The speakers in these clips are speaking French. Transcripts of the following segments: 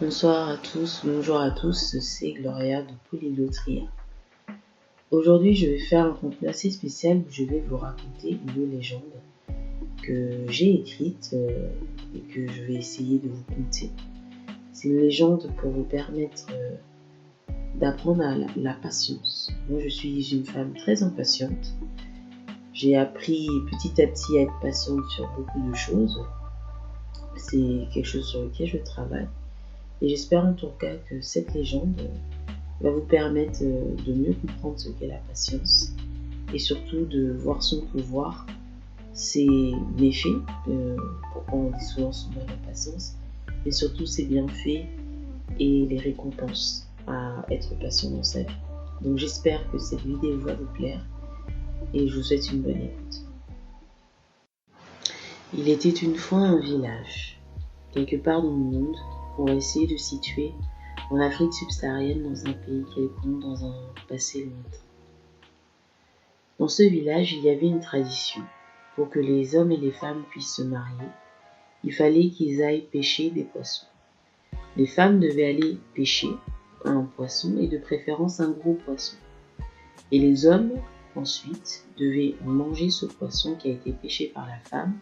Bonsoir à tous, bonjour à tous, c'est Gloria de Polylotria. Aujourd'hui, je vais faire un contenu assez spécial où je vais vous raconter une légende que j'ai écrite et que je vais essayer de vous conter. C'est une légende pour vous permettre d'apprendre à la patience. Moi, je suis une femme très impatiente. J'ai appris petit à petit à être patiente sur beaucoup de choses. C'est quelque chose sur lequel je travaille. Et j'espère en tout cas que cette légende va vous permettre de mieux comprendre ce qu'est la patience et surtout de voir son pouvoir, ses méfaits, pourquoi on dit souvent souvent la patience, mais surtout ses bienfaits et les récompenses à être patient dans sa vie. Donc j'espère que cette vidéo va vous plaire et je vous souhaite une bonne écoute. Il était une fois un village, quelque part dans le monde, qu'on va essayer de situer en Afrique subsaharienne, dans un pays quelconque, dans un passé lointain. Dans ce village, il y avait une tradition. Pour que les hommes et les femmes puissent se marier, il fallait qu'ils aillent pêcher des poissons. Les femmes devaient aller pêcher un poisson et de préférence un gros poisson. Et les hommes, ensuite, devaient manger ce poisson qui a été pêché par la femme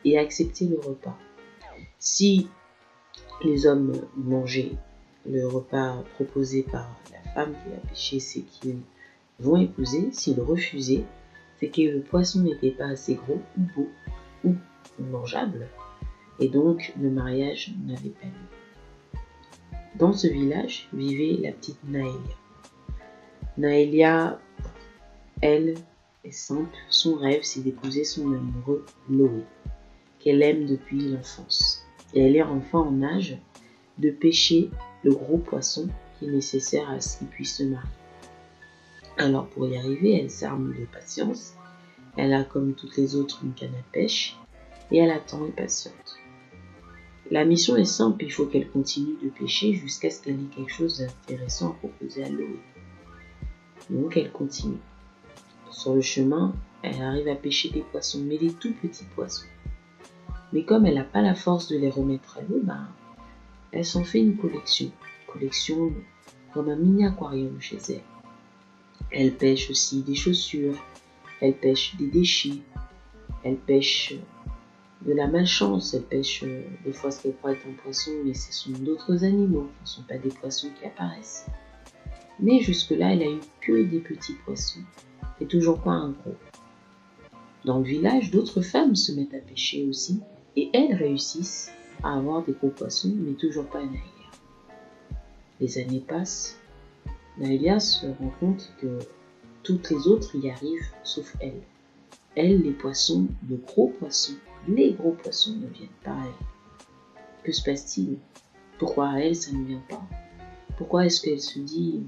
et accepter le repas. Si les hommes mangeaient le repas proposé par la femme qui l'a pêché, c'est qu'ils vont épouser. S'ils refusaient, c'est que le poisson n'était pas assez gros ou beau ou mangeable, et donc le mariage n'avait pas lieu. Dans ce village vivait la petite Naëlia. Naëlia, elle, est simple. Son rêve, c'est d'épouser son amoureux Noé, qu'elle aime depuis l'enfance. Et elle est enfin en âge de pêcher le gros poisson qui est nécessaire à ce qu'il puisse se marier. Alors pour y arriver, elle s'arme de patience. Elle a comme toutes les autres une canne à pêche et elle attend et patiente. La mission est simple, il faut qu'elle continue de pêcher jusqu'à ce qu'elle ait quelque chose d'intéressant à proposer à Noé. Donc elle continue. Sur le chemin, elle arrive à pêcher des poissons, mais des tout petits poissons. Mais comme elle n'a pas la force de les remettre à l'eau, elle s'en fait une collection. Collection comme un mini aquarium chez elle. Elle pêche aussi des chaussures, elle pêche des déchets, elle pêche de la malchance, elle pêche des fois ce qu'elle croit être un poisson, mais ce sont d'autres animaux, ce ne sont pas des poissons qui apparaissent. Mais jusque-là, elle a eu que des petits poissons, et toujours pas un gros. Dans le village, d'autres femmes se mettent à pêcher aussi, et elles réussissent à avoir des gros poissons, mais toujours pas Naëlia. Les années passent, Naëlia se rend compte que toutes les autres y arrivent, sauf elle. Elle, les poissons, les gros poissons ne viennent pas à elle. Que se passe-t-il? Pourquoi à elle, ça ne vient pas? Pourquoi est-ce qu'elle se dit,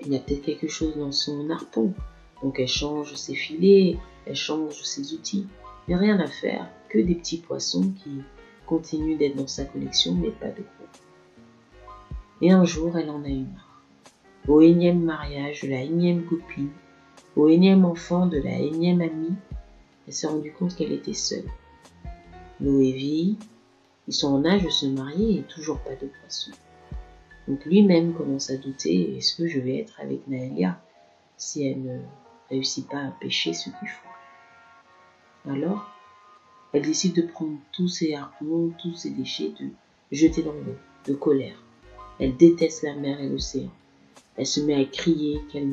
il y a peut-être quelque chose dans son harpon? Donc elle change ses filets, elle change ses outils. Il n'y a rien à faire, que des petits poissons qui continuent d'être dans sa collection, mais pas de gros. Et un jour, elle en a eu marre. Au énième mariage de la énième copine, au énième enfant de la énième amie, elle s'est rendue compte qu'elle était seule. Noé vit, ils sont en âge de se marier et toujours pas de poisson. Donc lui-même commence à douter, est-ce que je vais être avec Naëlia si elle ne réussit pas à pêcher ce qu'il faut? Alors, elle décide de prendre tous ses harpons, tous ses déchets, de jeter dans l'eau, de colère. Elle déteste la mer et l'océan. Elle se met à crier qu'elle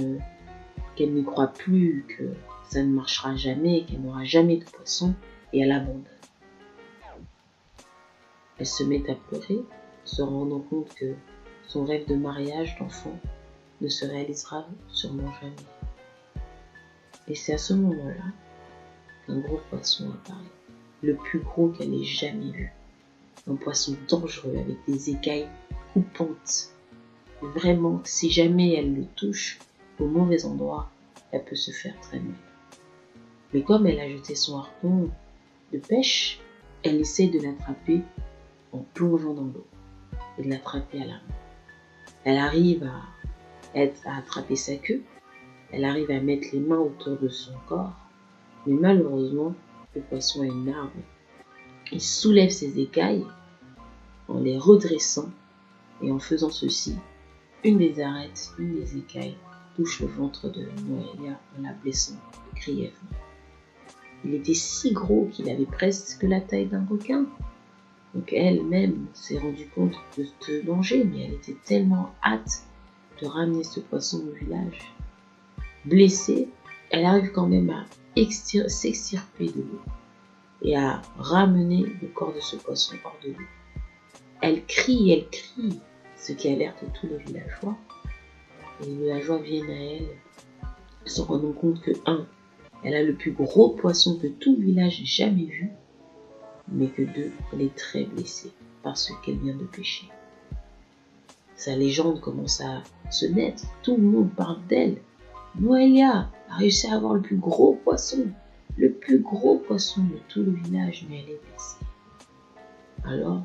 n'y croit plus, que ça ne marchera jamais, qu'elle n'aura jamais de poisson, et elle abandonne. Elle se met à pleurer, se rendant compte que son rêve de mariage, d'enfant, ne se réalisera sûrement jamais. Et c'est à ce moment-là qu'un gros poisson apparaît, le plus gros qu'elle ait jamais vu. Un poisson dangereux avec des écailles coupantes. Vraiment, si jamais elle le touche au mauvais endroit, elle peut se faire très mal. Mais comme elle a jeté son harpon de pêche, elle essaie de l'attraper en plongeant dans l'eau et de l'attraper à la main. Elle arrive à attraper sa queue, elle arrive à mettre les mains autour de son corps, mais malheureusement, le poisson est énorme. Il soulève ses écailles en les redressant Et en faisant ceci, une des arêtes, une des écailles, touche le ventre de Noélia en la blessant grièvement. Il était si gros qu'il avait presque la taille d'un requin. Donc elle-même s'est rendue compte de ce danger, mais elle était tellement hâte de ramener ce poisson au village. Blessée, elle arrive quand même à s'extirper de l'eau et à ramener le corps de ce poisson hors de l'eau. Elle crie, ce qui alerte tous les villageois. Et les villageois viennent à elle, se rendant compte que, elle a le plus gros poisson que tout le village ait jamais vu, mais que 2, elle est très blessée par ce qu'elle vient de pêcher. Sa légende commence à se naître, tout le monde parle d'elle. Noélia a réussi à avoir le plus gros poisson de tout le village, mais elle est blessée. Alors,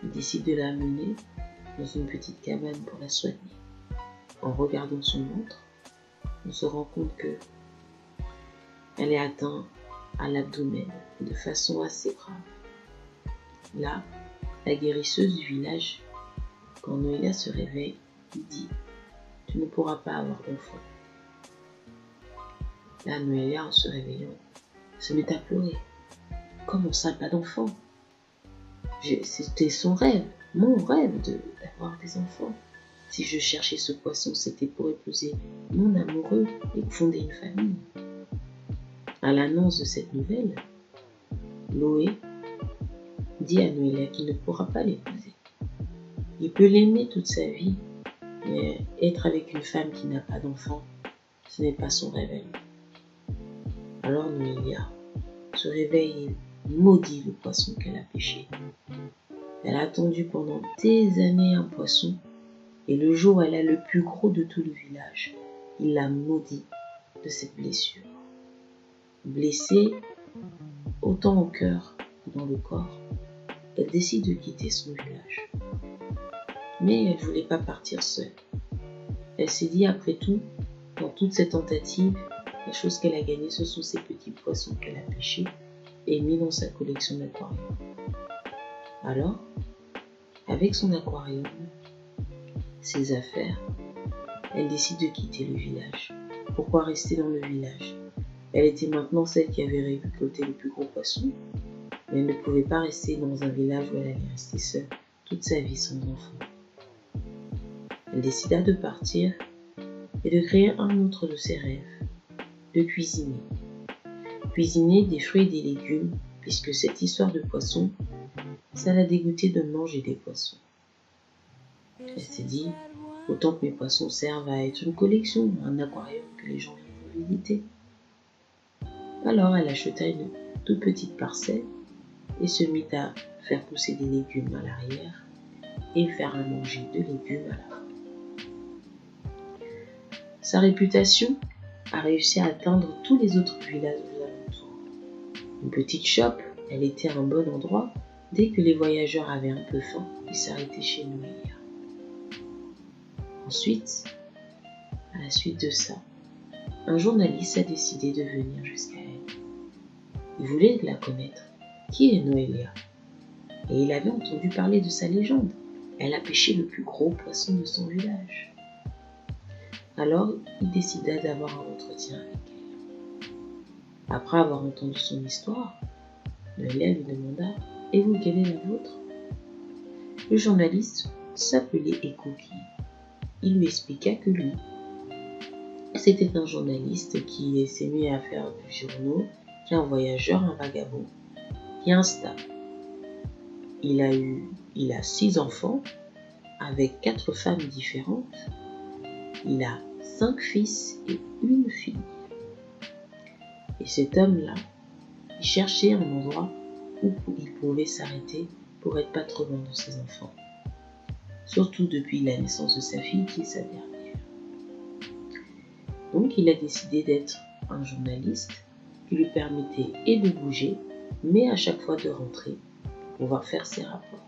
il décide de la mener dans une petite cabane pour la soigner. En regardant son ventre, on se rend compte que elle est atteinte à l'abdomen de façon assez grave. Là, la guérisseuse du village, quand Noélia se réveille, lui dit « Tu ne pourras pas avoir d'enfant ». Là, Noélia, en se réveillant, se met à pleurer. « Comment ça, pas d'enfant ? C'était son rêve, mon rêve d'avoir des enfants. Si je cherchais ce poisson, c'était pour épouser mon amoureux et fonder une famille. » À l'annonce de cette nouvelle, Noé dit à Noélia qu'il ne pourra pas l'épouser. Il peut l'aimer toute sa vie, mais être avec une femme qui n'a pas d'enfant, ce n'est pas son rêve à lui. Alors Noélia se réveille et maudit le poisson qu'elle a pêché. Elle a attendu pendant des années un poisson, et le jour où elle a le plus gros de tout le village, il l'a maudit de cette blessure. Blessée, autant au cœur que dans le corps, elle décide de quitter son village. Mais elle ne voulait pas partir seule. Elle s'est dit, après tout, dans toute cette tentative, la chose qu'elle a gagnée, ce sont ces petits poissons qu'elle a pêchés et mis dans sa collection d'aquarium. Alors, avec son aquarium, ses affaires, elle décide de quitter le village. Pourquoi rester dans le village ? Elle était maintenant celle qui avait récolté le plus gros poisson, mais elle ne pouvait pas rester dans un village où elle allait rester seule toute sa vie sans enfant. Elle décida de partir et de créer un autre de ses rêves, de cuisiner. Cuisiner des fruits et des légumes, puisque cette histoire de poisson, ça l'a dégoûté de manger des poissons. Elle s'est dit, autant que mes poissons servent à être une collection, un aquarium que les gens viennent visiter. Alors elle acheta une toute petite parcelle et se mit à faire pousser des légumes à l'arrière et faire à manger de légumes à la fin. Sa réputation a réussi à atteindre tous les autres villages aux alentours. Une petite shop, elle était un bon endroit. Dès que les voyageurs avaient un peu faim, ils s'arrêtaient chez Noélia. Ensuite, à la suite de ça, un journaliste a décidé de venir jusqu'à elle. Il voulait la connaître. Qui est Noélia ? Et il avait entendu parler de sa légende. Elle a pêché le plus gros poisson de son village. Alors, il décida d'avoir un entretien avec elle. Après avoir entendu son histoire, Noélia lui demanda « Et vous, quelle est la vôtre ?» Le journaliste s'appelait Ekoki. Il lui expliqua que lui, c'était un journaliste qui s'est mis à faire du journaux, qui est un voyageur, un vagabond, qui est instable. Il a 6 enfants avec 4 femmes différentes. Il a 5 fils et 1 fille. Et cet homme-là, il cherchait un endroit où il pouvait s'arrêter pour être pas trop loin de ses enfants. Surtout depuis la naissance de sa fille qui est sa dernière. Donc il a décidé d'être un journaliste qui lui permettait et de bouger, mais à chaque fois de rentrer pour pouvoir faire ses rapports.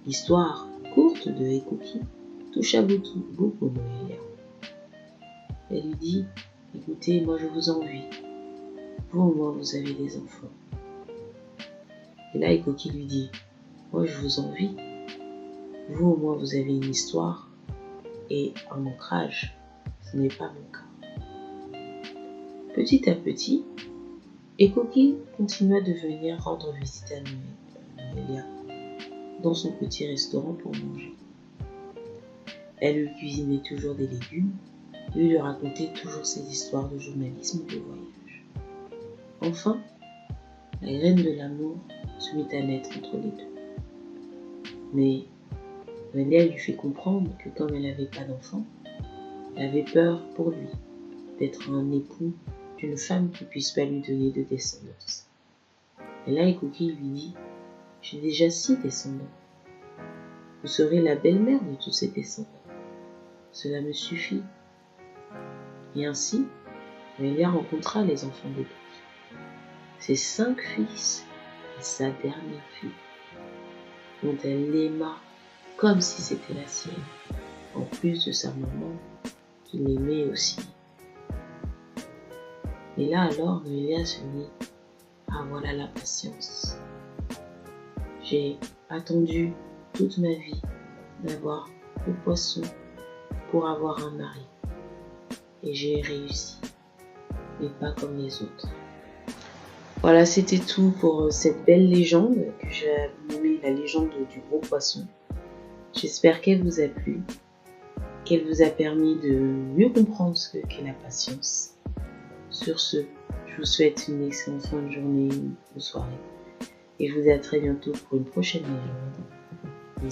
L'histoire courte de Ekoki touche à beaucoup Noélia. Elle lui dit « Écoutez, moi je vous envie. Vous au moins vous avez des enfants. » Et là Ekoki lui dit « Moi je vous envie. Vous, au moins, vous avez une histoire et un ancrage. Ce n'est pas mon cas. Petit à petit, Ekoki continua de venir rendre visite à Noélia dans son petit restaurant pour manger. Elle lui cuisinait toujours des légumes et lui racontait toujours ses histoires de journalisme et de voyage. Enfin, la graine de l'amour se mit à naître entre les deux. Mais Noélia lui fait comprendre que comme elle n'avait pas d'enfant, elle avait peur pour lui d'être un époux d'une femme qui ne puisse pas lui donner de descendance. Et là, Ekoki lui dit « J'ai déjà 6 descendants. Vous serez la belle-mère de tous ces descendants. Cela me suffit. » Et ainsi, Noélia rencontra les enfants d'Ekoki, ses 5 fils et sa dernière fille, dont elle l'aima comme si c'était la sienne, en plus de sa maman qui l'aimait aussi. Et là alors, Noélia se dit « Ah, voilà la patience. J'ai attendu toute ma vie d'avoir le poisson pour avoir un mari. Et j'ai réussi, mais pas comme les autres. » Voilà, c'était tout pour cette belle légende que j'ai nommée la légende du gros poisson. J'espère qu'elle vous a plu, qu'elle vous a permis de mieux comprendre ce qu'est la patience. Sur ce, je vous souhaite une excellente fin de journée ou soirée et je vous dis à très bientôt pour une prochaine légende.